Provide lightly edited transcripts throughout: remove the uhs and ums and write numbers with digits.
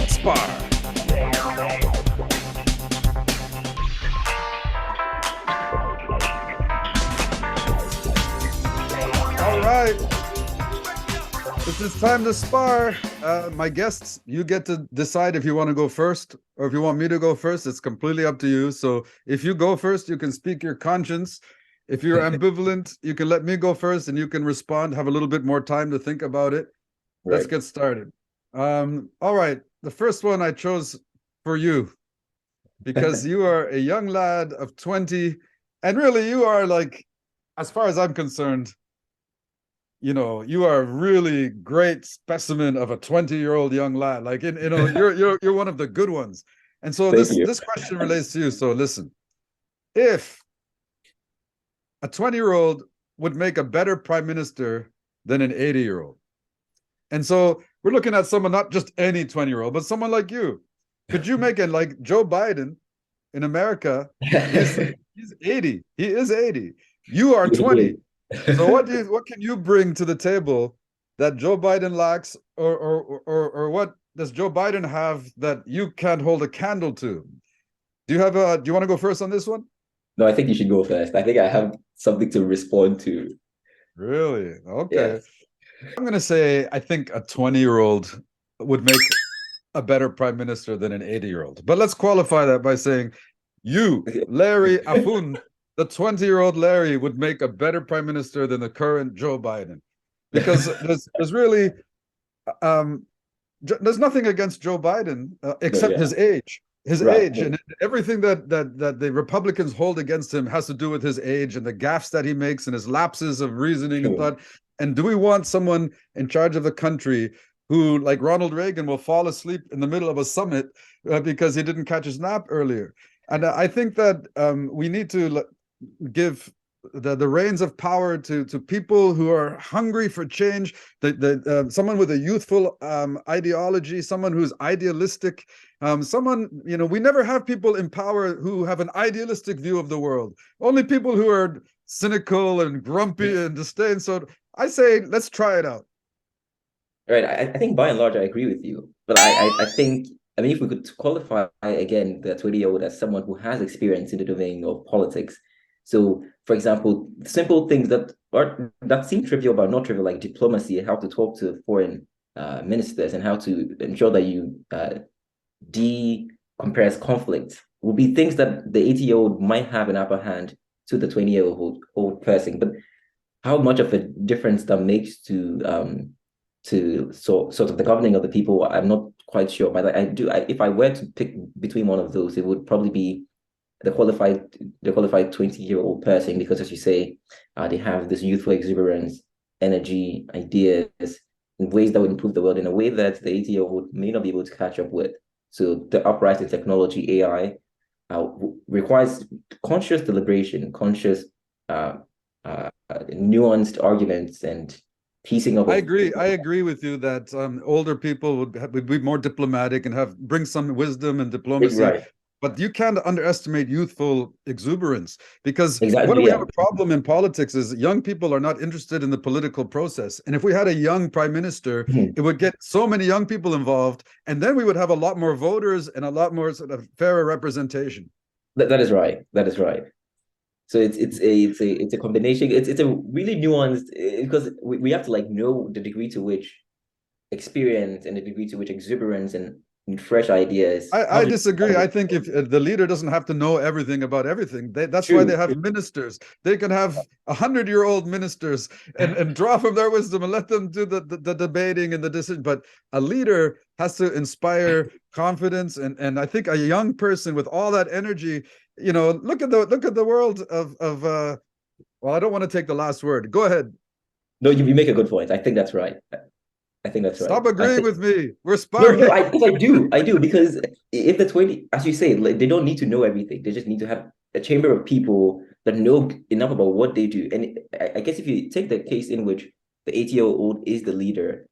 Spar. All right. It is time to spar. My guests, you get to decide if you want to go first or if you want me to go first. It's completely up to you. So if you go first, you can speak your conscience. If you're ambivalent, you can let me go first and you can respond, have a little bit more time to think about it. Let's Right. get started. All right. The first one I chose for you because you are a young lad of 20, and really you are like, as far as I'm concerned, you are a really great specimen of a 20-year-old young lad. Like, you're one of the good ones. And so Thank this you. this question relates to you. So listen, if a 20-year-old would make a better prime minister than an 80-year-old. And so we're looking at someone, not just any 20-year-old, but someone like you. Could you make it like Joe Biden in America? He's he's 80. He is 80. You are He 20. is. So what can you bring to the table that Joe Biden lacks, or what does Joe Biden have that you can't hold a candle to? Do you want to go first on this one? No, I think you should go first. I think I have something to respond to. Really? Okay. Yes. I'm gonna say I think a 20-year-old would make a better prime minister than an 80-year-old. But let's qualify that by saying you, Larry Afun, the 20-year-old Larry would make a better prime minister than the current Joe Biden. Because there's really um there's nothing against Joe Biden No, except yeah. his age. His Right. age and everything that the Republicans hold against him has to do with his age and the gaffes that he makes and his lapses of reasoning and True. thought. And do we want someone in charge of the country who, like Ronald Reagan, will fall asleep in the middle of a summit because he didn't catch his nap earlier? And I think that we need to give the reins of power to people who are hungry for change, someone with a youthful ideology, someone who's idealistic, someone, we never have people in power who have an idealistic view of the world, only people who are cynical and grumpy and disdain. So I say let's try it out. Right. I think by and large I agree with you. But I think if we could qualify again the 20-year-old as someone who has experience in the domain of politics. So, for example, simple things that seem trivial but not trivial, like diplomacy, how to talk to foreign ministers and how to ensure that you decompress conflict will be things that the 80-year-old might have an upper hand to the 20-year-old person. But how much of a difference that makes to sort of the governing of the people, I'm not quite sure. But if I were to pick between one of those, it would probably be the qualified 20-year-old person, because as you say, they have this youthful exuberance, energy, ideas in ways that would improve the world in a way that the 80-year-old may not be able to catch up with. So the uprise in technology, AI, requires conscious deliberation, conscious nuanced arguments and piecing up I of. agree. I agree with you that older people would be more diplomatic and bring some wisdom and diplomacy. Right. But you can't underestimate youthful exuberance, because what do Exactly. we have Yeah. a problem in politics is young people are not interested in the political process. And if we had a young prime minister, Mhm. it would get so many young people involved, and then we would have a lot more voters and a lot more sort of fairer representation. That is right. That is right. So it's a combination. It's a really nuanced, because we have to like know the degree to which experience and the degree to which exuberance and fresh ideas, I not just disagree. I think if the leader doesn't have to know everything about everything, that's why they true. have ministers. They can have 100-year-old ministers and draw from their wisdom and let them do the debating and the decision. But a leader has to inspire confidence, and I think a young person with all that energy, look at the world of well, I don't want to take the last word. Go ahead. No, you make a good point. I think that's right. I think that's right. Stop agreeing with me. We're No, sparring. I do, because if the 20, as you say, like, they don't need to know everything. They just need to have a chamber of people that know enough about what they do. And I guess if you take the case in which the 80-year-old is the leader,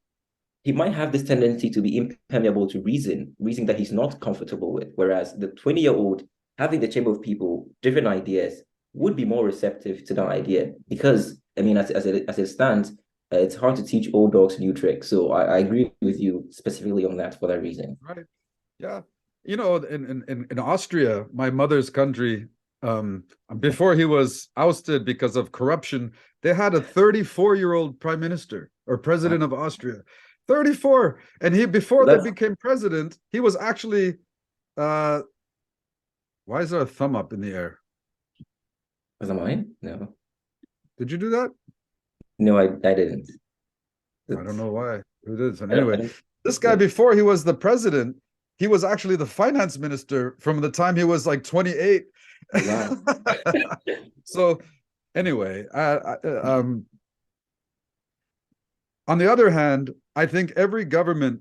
he might have this tendency to be impermeable to reason that he's not comfortable with. Whereas the 20-year-old, having the chamber of people, different ideas, would be more receptive to that idea. Because, as it stands, it's hard to teach old dogs new tricks. So I agree with you specifically on that for that reason. Right. Yeah. In Austria, my mother's country, before he was ousted because of corruption, they had a 34-year-old prime minister or Wow. president of Austria. 34. And he before they That's became president, he was actually uh why is there a thumb up in the air? was that mine? No, Did you do that? no, I didn't. I don't That's, know why. It is. And I anyway, don't, this guy yeah. before he was the president, he was actually the finance minister from the time he was like 28. Wow. So anyway, on the other hand, I think every government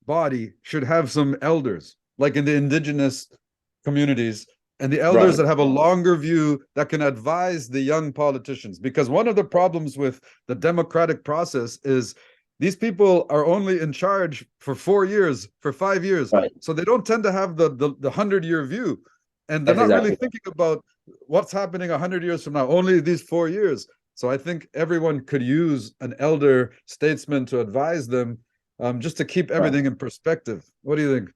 body should have some elders, like in the indigenous communities, and the elders Right, that have a longer view that can advise the young politicians. Because one of the problems with the democratic process is these people are only in charge for 4 years, for 5 years. right. So they don't tend to have the 100-year view. And they're That's not really exactly thinking about what's happening 100 years from now, only these 4 years. So I think everyone could use an elder statesman to advise them, just to keep right. everything in perspective. What do you think?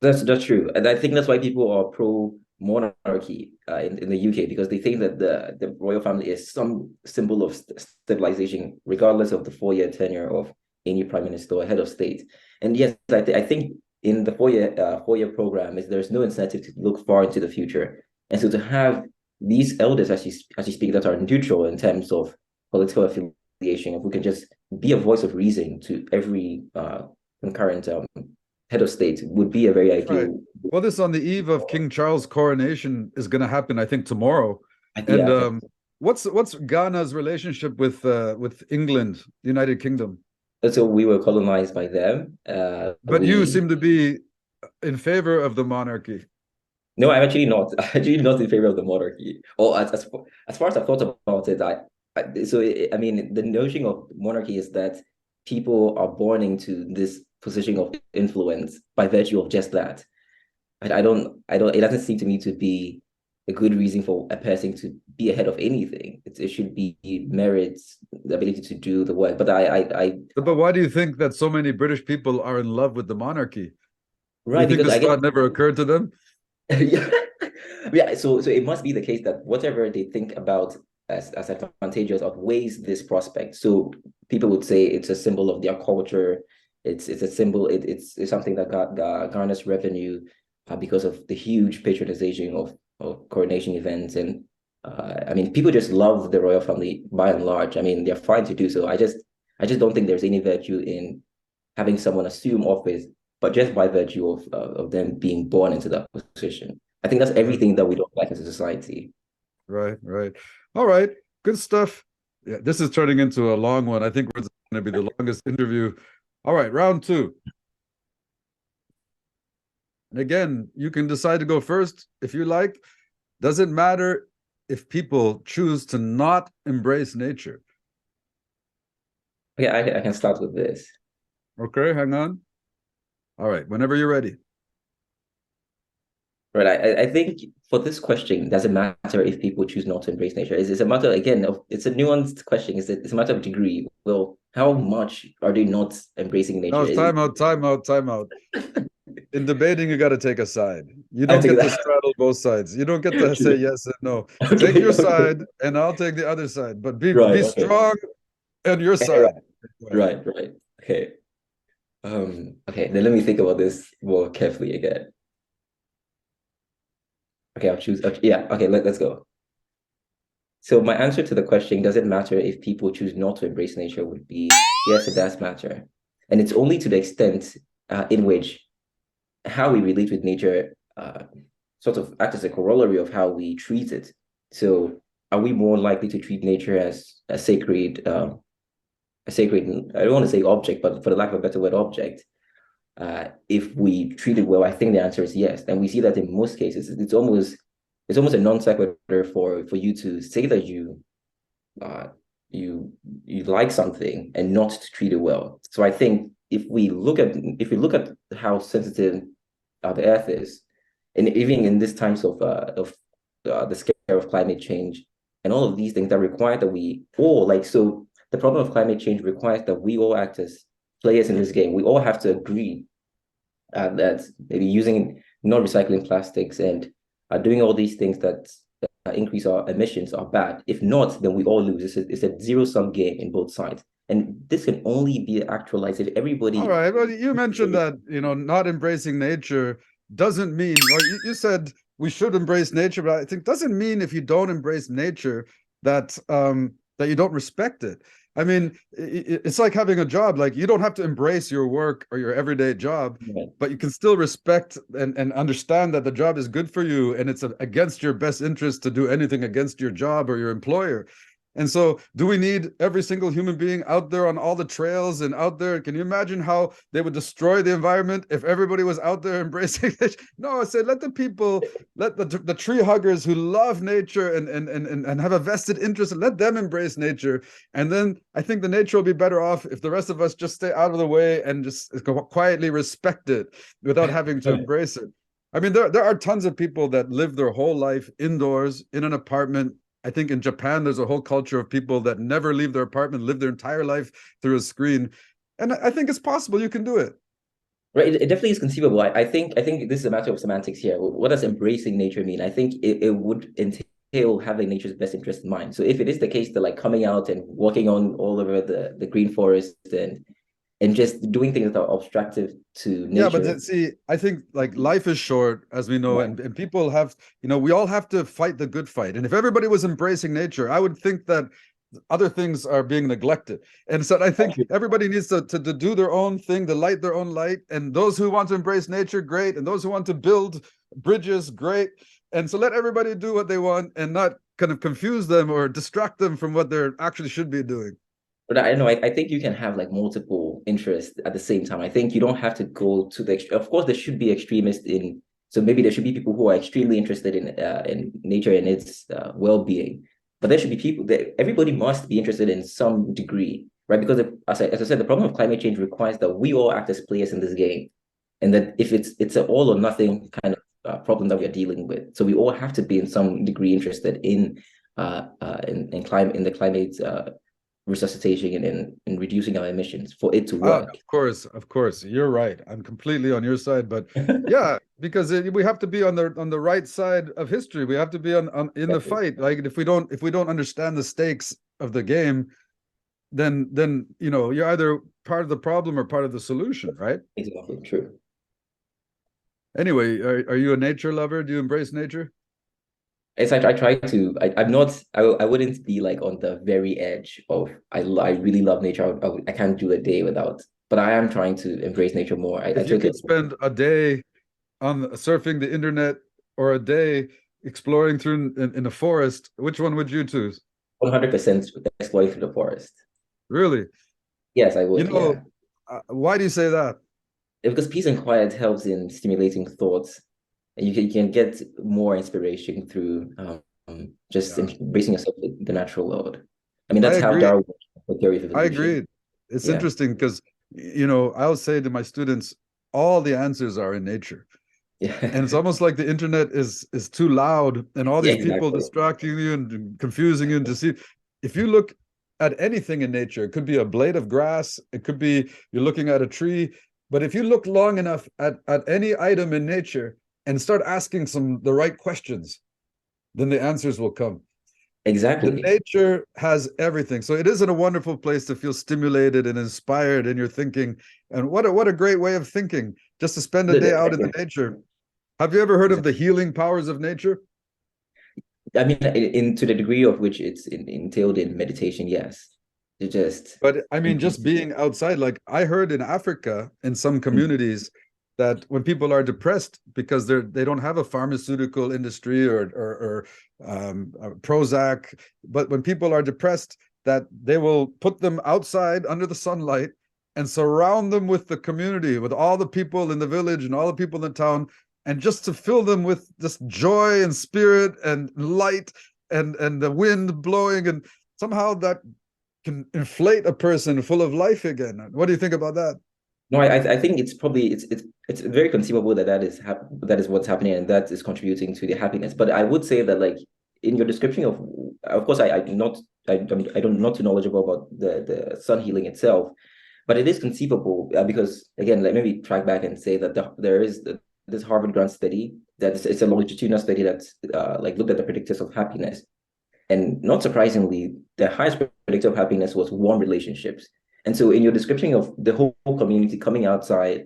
That's true, and I think that's why people are pro monarchy in the UK because they think that the royal family is some symbol of stabilization, regardless of the 4 year tenure of any prime minister or head of state. And yes, I think in the 4 year program is there's no incentive to look far into the future, and so to have these elders as you speak that are neutral in terms of political affiliation, if we can just be a voice of reason to every concurrent head of state would be a very Right. ideal. Well, this on the eve of King Charles' coronation is going to happen, I think, tomorrow. And Yeah, I think what's Ghana's relationship with England, the United Kingdom? so. We were colonized by them. But you We seem to be in favor of the monarchy. No, I'm actually not. I'm actually not in favor of the monarchy. Or as far as I've thought about it, I mean, the notion of monarchy is that people are born into this position of influence by virtue of just that. I don't. It doesn't seem to me to be a good reason for a person to be ahead of anything. It should be merits, the ability to do the work. But But why do you think that so many British people are in love with the monarchy? Do you right, think because this I guess thought never occurred to them? yeah, yeah. So it must be the case that whatever they think about as advantageous outweighs this prospect. So people would say it's a symbol of their culture. It's a symbol. It's something that garners revenue because of the huge patronization of coronation events. And I mean, people just love the royal family by and large. I mean, they're fine to do so. I just don't think there's any virtue in having someone assume office, but just by virtue of them being born into that position. I think that's Right, everything that we don't like as a society. right, right. All right, good stuff. Yeah, this is turning into a long one. I think it's going to be the longest interview. All right, round two. And again, you can decide to go first if you like. Doesn't matter if people choose to not embrace nature. Okay, I can start with this. Okay, hang on. All right, whenever you're ready. Right. I think for this question, does it matter if people choose not to embrace nature? It's a matter, again, of it's a nuanced question. It's a matter of degree. Well, how much are they not embracing nature? No, time out, time out, time out. In debating, you got to take a side. You I'll don't take get to that. straddle both sides. You don't get to say True. yes and no. Take Okay, your okay. side, and I'll take the other side. But be Right, be okay. strong on your Right, side. Go ahead. right. Okay. Okay, then let me think about this more carefully again. Okay, I'll choose. Okay, yeah, okay, let's go. So my answer to the question, does it matter if people choose not to embrace nature, would be yes, it does matter. And it's only to the extent in which how we relate with nature sort of act as a corollary of how we treat it. So are we more likely to treat nature as a sacred, I don't want to say object, but for the lack of a better word, object, if we treat it well? I think the answer is yes. And we see that in most cases. It's almost a non sequitur for you to say that uh, you like something and not to treat it well. So I think if we look at how sensitive the earth is, and even in these times of the scare of climate change and all of these things that require that we all like so the problem of climate change requires that we all act as players in this game. We all have to agree That's maybe using not recycling plastics and doing all these things that increase our emissions are bad. If not, then we all lose. It's a zero-sum game in both sides. And this can only be actualized if All everybody. right. Well, you mentioned that, not embracing nature doesn't mean, or you said we should embrace nature, but I think doesn't mean if you don't embrace nature that that you don't respect it. I mean, it's like having a job. Like you don't have to embrace your work or your everyday job, Yeah. but you can still respect and understand that the job is good for you and it's against your best interest to do anything against your job or your employer. And so, do we need every single human being out there on all the trails and out there? Can you imagine how they would destroy the environment if everybody was out there embracing it? No, I said, let the people, let the tree huggers who love nature and have a vested interest, let them embrace nature. And then I think the nature will be better off if the rest of us just stay out of the way and just quietly respect it without having to embrace it. I mean, there are tons of people that live their whole life indoors in an apartment. I think in Japan, there's a whole culture of people that never leave their apartment, live their entire life through a screen. And I think it's possible you can do it. Right, it definitely is conceivable. I think this is a matter of semantics here. What does embracing nature mean? I think it would entail having nature's best interest in mind. So if it is the case that like coming out and walking on all over the green forest and just doing things that are obstructive to Yeah, but nature, see, I think like life is short, as we know, right? and people have, we all have to fight the good fight. And if everybody was embracing nature, I would think that other things are being neglected. And so I think everybody needs to do their own thing, to light their own light. And those who want to embrace nature, great. And those who want to build bridges, great. And so let everybody do what they want and not kind of confuse them or distract them from what they're actually should be doing. But I know I think you can have like multiple interests at the same time. I think you don't have to go to the. Of course, there should be extremists in. So maybe there should be people who are extremely interested in nature and its well-being. But there should be people that everybody must be interested in some degree, right? Because as I said, the problem of climate change requires that we all act as players in this game, and that if it's an all or nothing kind of problem that we are dealing with, so we all have to be in some degree interested in the climate resuscitating and reducing our emissions for it to work. Of course, you're right. I'm completely on your side, but yeah, because we have to be on the right side of history. We have to be on in the Exactly. fight. Like if we don't understand the stakes of the game, then you're either part of the problem or part of the solution, right? Exactly. True. Anyway, are you a nature lover? Do you embrace nature? It's like I try to. I'm not. I wouldn't be like on the very edge of. I really love nature. I can't do a day without. But I am trying to embrace nature more. I If you took it could spend a day on surfing the internet or a day exploring through in a forest, which one would you choose? 100% exploring through the forest. Really? Yes, I You would. know, Yeah, why do you say that? because peace and quiet helps in stimulating thoughts, and you can get more inspiration through just Yeah, embracing yourself with the natural world. I mean, I that's how agree. Darwin the theory of I evolution. agree. It's Yeah. interesting because, I'll say to my students, all the answers are in nature. And it's Yeah. almost like the internet is too loud and all Yeah, these people exactly. distracting you and confusing you and deceive. If you look at anything in nature, it could be a blade of grass, it could be you're looking at a tree, but if you look long enough at any item in nature and start asking the right questions, then the answers will come. The Exactly. nature has everything. So it isn't a wonderful place to feel stimulated and inspired in your thinking. And what a great way of thinking, just to spend a day out in the nature. Have you ever heard of the healing powers of nature? I mean, to the degree of which it's entailed in meditation, yes. It just But I mean, just being outside, like I heard in Africa, in some communities, that when people are depressed because they don't have a pharmaceutical industry or Prozac, but when people are depressed, that they will put them outside under the sunlight and surround them with the community, with all the people in the village and all the people in the town, and just to fill them with just joy and spirit and light and the wind blowing, and somehow that can inflate a person full of life again. What do you think about that? no, I think it's probably it's very conceivable that that is what's happening and that is contributing to the happiness. But I would say that like in your description of course I don't not too knowledgeable about the sun healing itself, But it is conceivable because, again, let me track back and say that there is this Harvard grant study that it's a longitudinal study that's like looked at the predictors of happiness. And not surprisingly, the highest predictor of happiness was warm relationships. And so, in your description of the whole community coming outside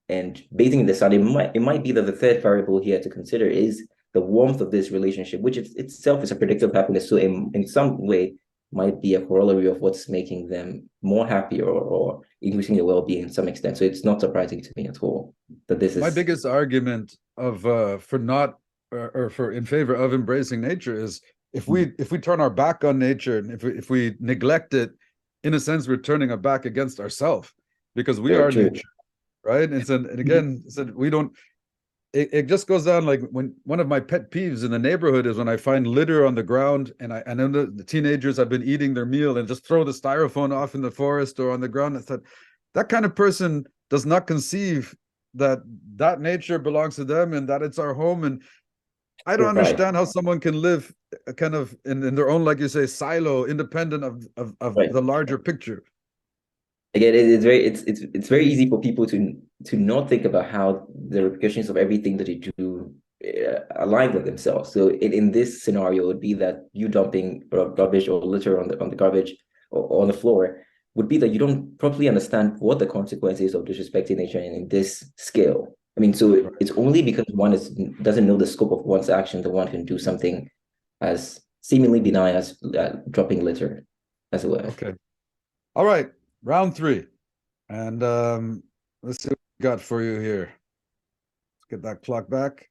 and bathing in the sun, it might be that the third variable here to consider is the warmth of this relationship, which itself is a predictor of happiness. So, in some way, might be a corollary of what's making them more happy or increasing their well-being in some extent. So, it's not surprising to me at all that this My is biggest argument of for not or for in favor of embracing nature is if we turn our back on nature and if we neglect it, in a sense, we're turning our back against ourselves because we very are true. nature, right? And again, we don't. It just goes down like when one of my pet peeves in the neighborhood is when I find litter on the ground and I know the teenagers have been eating their meal and just throw the styrofoam off in the forest or on the ground. I thought that kind of person does not conceive that that nature belongs to them and that it's our home. And I don't Right, understand how someone can live kind of in their own, like you say, silo, independent of right. the larger picture. Again, it's very easy for people to not think about how the repercussions of everything that they do align with themselves. So in this scenario, it would be that you dumping rubbish or litter on the garbage or on the floor would be that you don't properly understand what the consequences of disrespecting nature in this scale. I mean, so Right. it's only because one doesn't know the scope of one's action that one can do something as seemingly benign as dropping litter, as it were. Okay. All right. Round three. And let's see what we got for you here. Let's get that clock back.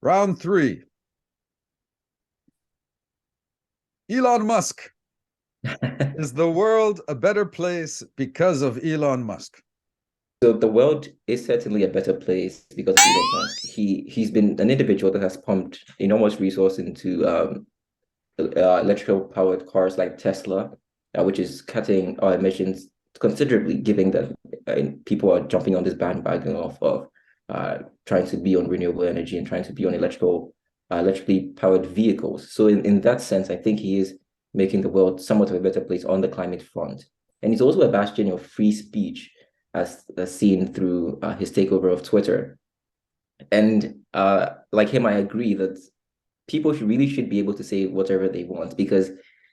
Round three. Elon Musk. Is the world a better place because of Elon Musk? So the world is certainly a better place because of Elon Musk. He's been an individual that has pumped enormous resource into electrical powered cars like Tesla, which is cutting our emissions considerably, given that people are jumping on this bandwagon of trying to be on renewable energy and trying to be on electrically powered vehicles. So in that sense, I think he is making the world somewhat of a better place on the climate front. And he's also a bastion of free speech, as seen through his takeover of Twitter. And like him, I agree that people really should be able to say whatever they want because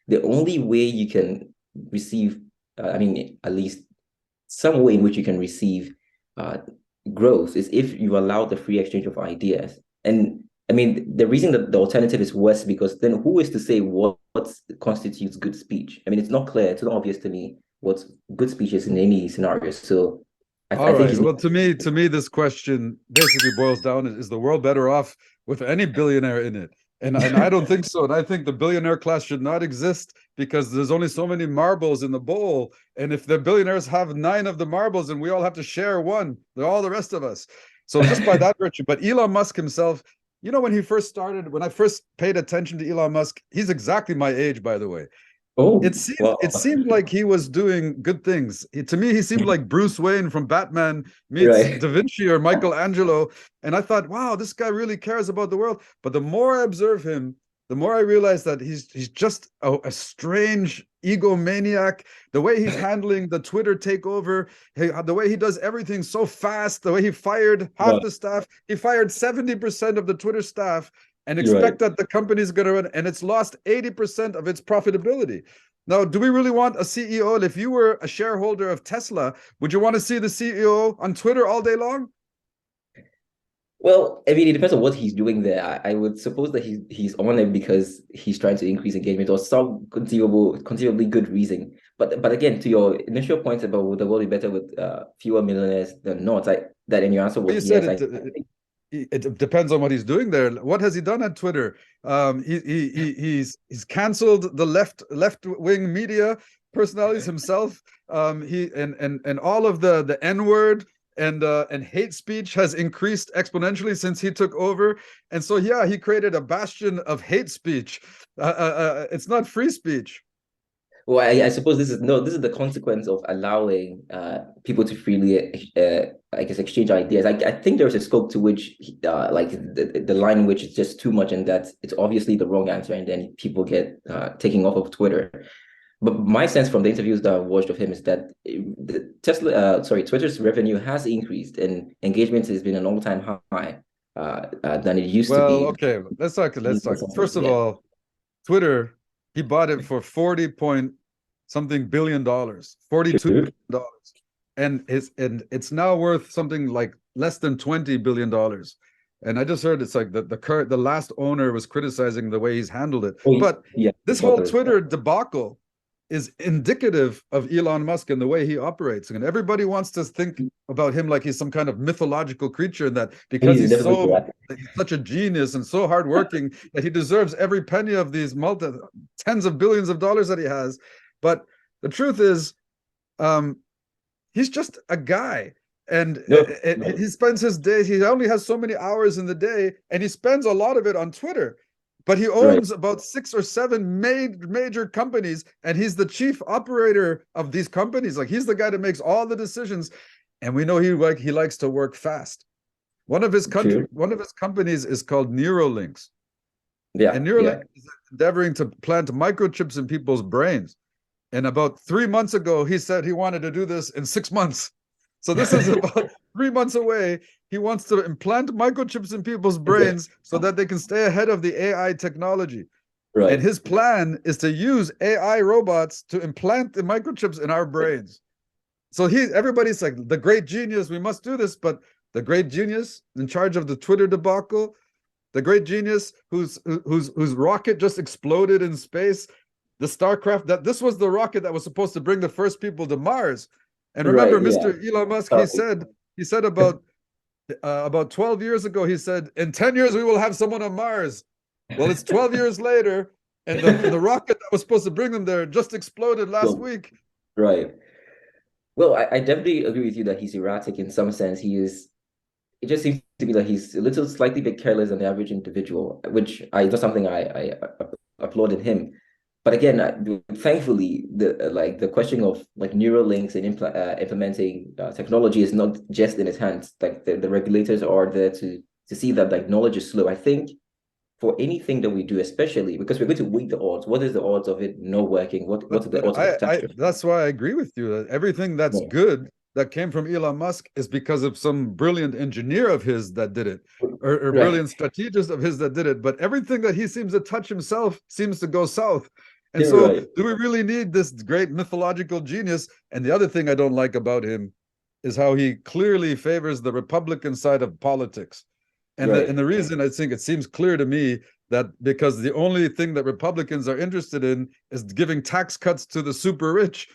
the only way you can receive, I mean, at least some way in which you can receive uh, growth is if you allow the free exchange of ideas. And I mean, the reason that the alternative is worse because then who is to say what constitutes good speech? I mean, it's not clear. It's not obvious to me what good speech is in any scenario. So I All think right. he's Well, to me, this question basically boils down: is the world better off with any billionaire in it? And I don't think so. And I think the billionaire class should not exist because there's only so many marbles in the bowl. And if the billionaires have 9 of the marbles and we all have to share one, they're all the rest of us. So just by that virtue, but Elon Musk himself, when he first started, when I first paid attention to Elon Musk, he's exactly my age, by the way. oh It seemed like he was doing good things. To me, he seemed like Bruce Wayne from Batman meets right. Da Vinci or Michelangelo. And I thought, wow, this guy really cares about the world. But the more I observe him, the more I realize that he's just a strange egomaniac. The way he's handling the Twitter takeover, the way he does everything so fast, the way he fired half No, the staff, he fired 70% of the Twitter staff and you're right. expect that the company's going to run, and it's lost 80% of its profitability. Now, do we really want a CEO? If you were a shareholder of Tesla, would you want to see the CEO on Twitter all day long? Well, I mean, it depends on what he's doing there. I would suppose that he's on it because he's trying to increase engagement or some conceivably good reason. But again, to your initial point about would the world be better with fewer millionaires than not, that and your answer Well, was you said yes. it. It depends on what he's doing there. What has he done at Twitter? He's canceled the left wing media personalities himself. He and all of the N word and hate speech has increased exponentially since he took over. And so yeah, he created a bastion of hate speech. It's not free speech. Well, I suppose this is the consequence of allowing people to freely, I guess, exchange ideas. I think there's a scope to which, like the line in which it's just too much, and that it's obviously the wrong answer, and then people get taking off of Twitter. But my sense from the interviews that I watched of him is that Twitter's revenue has increased and engagement has been an all-time high than it used to Well, be. okay, let's talk. Let's talk. First of Yeah. all, Twitter, he bought it for 40 point something billion dollars, 42 billion dollars. And it's now worth something like less than 20 billion dollars. And I just heard it's like the last owner was criticizing the way he's handled it. Oh, But yeah. this whole Twitter debacle is indicative of Elon Musk and the way he operates. And everybody wants to think about him like he's some kind of mythological creature, and that because He's definitely he's such a genius and so hardworking that he deserves every penny of these tens of billions of dollars that he has. But the truth is, um, he's just a guy. And no, he spends his days, he only has so many hours in the day, and he spends a lot of it on Twitter. But he right. owns about 6 or 7 major companies, and he's the chief operator of these companies. Like, he's the guy that makes all the decisions. And we know he likes to work fast. True. One of his companies is called Neuralinks. Yeah, And yeah. Neuralink is endeavoring to plant microchips in people's brains. And about 3 months ago, he said he wanted to do this in 6 months. So this is about 3 months away. He wants to implant microchips in people's Okay. brains so that they can stay ahead of the AI technology. And Right. his plan is to use AI robots to implant the microchips in our brains. So everybody's like, the great genius, we must do this. But the great genius in charge of the Twitter debacle, the great genius whose rocket just exploded in space, the Starcraft, that this was the rocket that was supposed to bring the first people to Mars. And remember, Right. Yeah. Mr. Elon Musk, Sorry. he said about 12 years ago, he said, in 10 years we will have someone on Mars. Well, it's 12 years later, and the rocket that was supposed to bring them there just exploded last Well, week. right. Well, I definitely agree with you that he's erratic in some sense. He is. It just seems to me that he's a little slightly bit careless than the average individual, which I that's something I applaud in him. But again, thankfully, the question of like neural links and implementing technology is not just in his hands. Like the regulators are there to see that like knowledge is slow. I think for anything that we do, especially because we're going to weigh the odds. What is the odds of it not working? What are the But odds of a catastrophe? that's why I agree with you that everything that's Yeah. good that came from Elon Musk is because of some brilliant engineer of his that did it, or Right. brilliant strategist of his that did it. But everything that he seems to touch himself seems to go south. And You're so, right. do we really need this great mythological genius? And the other thing I don't like about him is how he clearly favors the Republican side of politics. And Right. the reason I think it seems clear to me that because the only thing that Republicans are interested in is giving tax cuts to the super rich.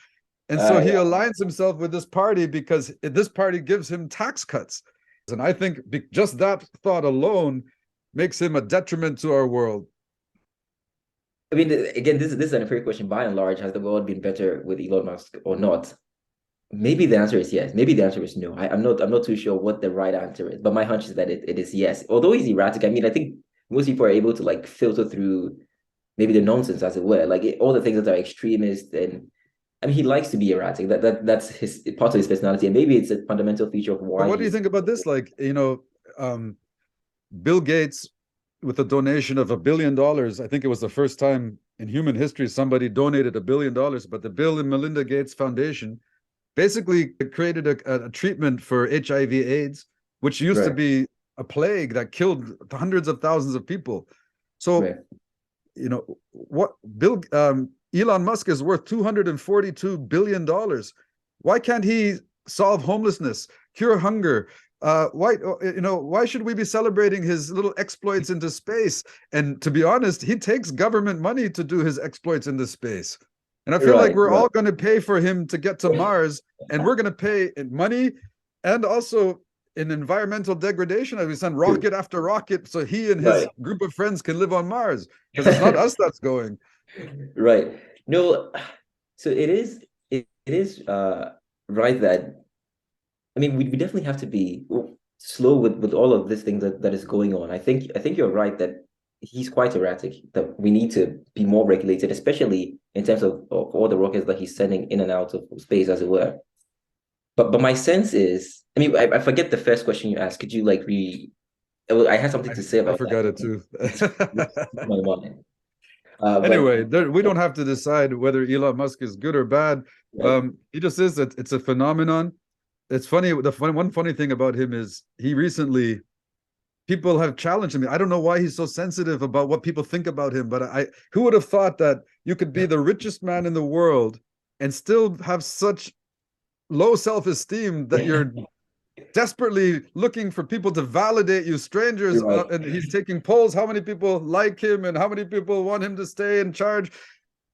And so he Yeah. aligns himself with this party because this party gives him tax cuts. And I think just that thought alone makes him a detriment to our world. I mean, again, this is an unfair question. By and large, has the world been better with Elon Musk or not? Maybe the answer is yes. Maybe the answer is no. I'm not too sure what the right answer is, but my hunch is that it is yes. Although he's erratic, I mean, I think most people are able to like filter through maybe the nonsense, as it were, like all the things that are extremist. And I mean, he likes to be erratic. That's his part of his personality, and maybe it's a fundamental feature of But why what do you he's think about this? Like, um, Bill Gates, with a donation of $1 billion, I think it was the first time in human history somebody donated $1 billion, but the Bill and Melinda Gates Foundation basically created a treatment for HIV/AIDS, which used to right, be a plague that killed hundreds of thousands of people. So, right, what Elon Musk is worth $242 billion. Why can't he solve homelessness, cure hunger? Why should we be celebrating his little exploits into space? And to be honest, he takes government money to do his exploits into space. And I feel like right, we're right. all going to pay for him to get to Mars, and we're going to pay in money and also in environmental degradation as we send rocket after rocket so he and his Right. group of friends can live on Mars, because it's not us that's going. Right. No, so it is right that I mean we definitely have to be slow with all of these things that is going on. I think you're right that he's quite erratic, that we need to be more regulated, especially in terms of all the rockets that he's sending in and out of space, as it were. But my sense is, I mean, I forget the first question you asked. Could you like I had something I, to say I about that. forgot it too. It's my mind. But Anyway, we don't have to decide whether Elon Musk is good or bad. right. He just is. It's a phenomenon. It's funny. One funny thing about him is he recently people have challenged him. I don't know why he's so sensitive about what people think about him, but who would have thought that you could be the richest man in the world and still have such low self-esteem that you're desperately looking for people to validate you, strangers, Right. and he's taking polls. How many people like him, and how many people want him to stay in charge?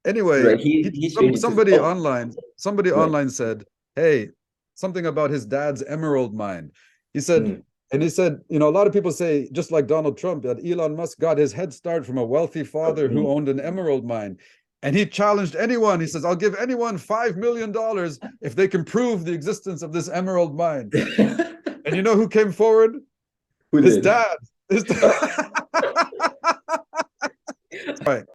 Anyway, Right. He's changing to somebody oh, online, somebody right. online said, "Hey, something about his dad's emerald mine." He said, Mm. and he said, you know, a lot of people say, just like Donald Trump, that Elon Musk got his head start from a wealthy father who Mm. owned an emerald mine. And he challenged anyone. He says, I'll give anyone $5 million if they can prove the existence of this emerald mine. And you know who came forward? Who His did? dad. His dad. Right.